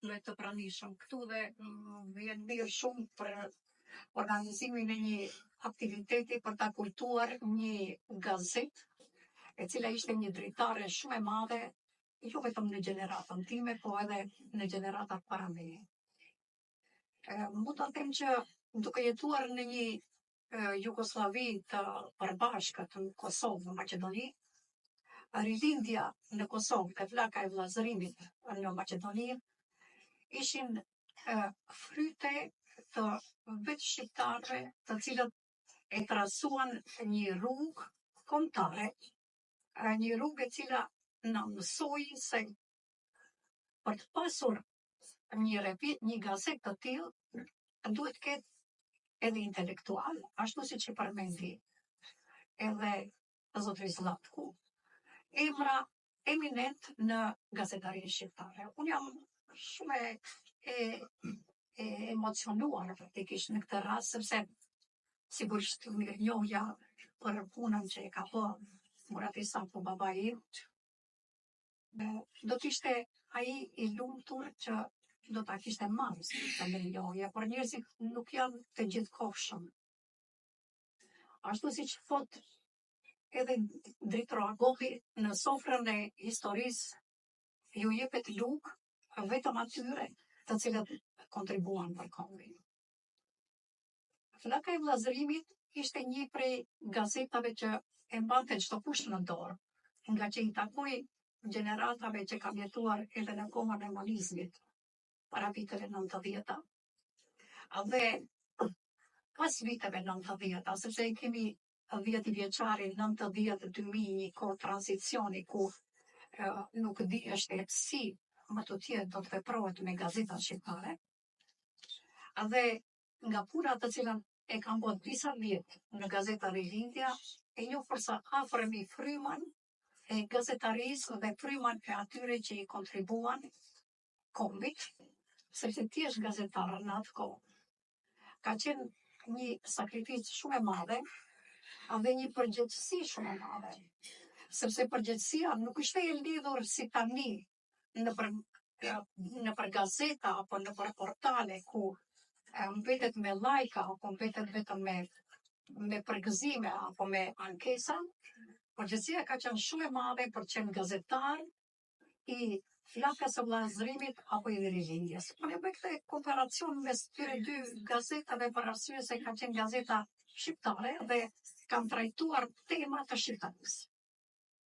me të pranishëm këtu dhe vjen mirë shumë për organizimin e një aktiviteti për ta kultuar një gazetë e cila ishte një dritare shumë e madhe, jo vetëm në gjeneratën time, po edhe në gjeneratat para meje. Mund ta them që duke jetuar në një Jugosllavi të përbashkët në Kosovë, në Maqedoni, rilindja në Kosovë e flaka e vllazërimit në Maqedoni ishin fryte të vetë shqiptarëve, të cilët e trasuan një rrugë kombëtare, një rrugë e cila na mësoi se për të pasur një gazetë të tillë duhet të ketë edhe intelektual, ashtu siç e përmendi edhe zotri Zlatku, emra eminent në gazetarinë shqiptare. Unë jam shumë e emocionuar praktikisht në këtë rast, sepse sigurisht mirënjohja për punën që e ka bërë Murati Sako, babai im, do të ishte ai i lumtur që do ta kishte marrë këtë mirënjohje, por njerëzit nuk janë të gjithëkohshëm. Ashtu siç thot edhe Dritro Agolli, në sofrën e historisë ju jepet lugë vetëm atyre të cilët kontribuan për kombin. Flaka e vllazërimit ishte një prej gazetave që e mbante çdo kush në dorë, nga që i takoi gjeneratave që kam jetuar edhe në kohën e monizmit, para viteve 90-ta, dhe pas viteve 90-ta, sepse i kemi 10 vjeçarin 90-2000, një kohë transicioni ku nuk diheshte si më të tjerë do të veprohet me gazetat shqiptare. Dhe nga puna të cilën e kam bërë disa vjet në gazeta Rilindja, e njoh përsa afërmi frymën e gazetarisë dhe frymën e atyre që i kontribuan kombit, sepse ti je gazetar në atë kohë. Ka qenë një sakrificë shumë e madhe dhe një përgjegjësi shumë e madhe, sepse përgjegjësia nuk ishte e lidhur si tani nëpër gazeta apo nëpër portale ku mbetet me lajka apo mbetet vetëm me përgëzime apo me ankesa. Përgjegjësia ka qenë shumë e madhe për të qenë gazetar i flakës së vllazërimit apo i Rilindjes. Unë bëj këtë komparacion mes këtyre dy gazetave për arsye se kanë qenë gazeta shqiptare dhe kanë trajtuar tema të shqiptarisë.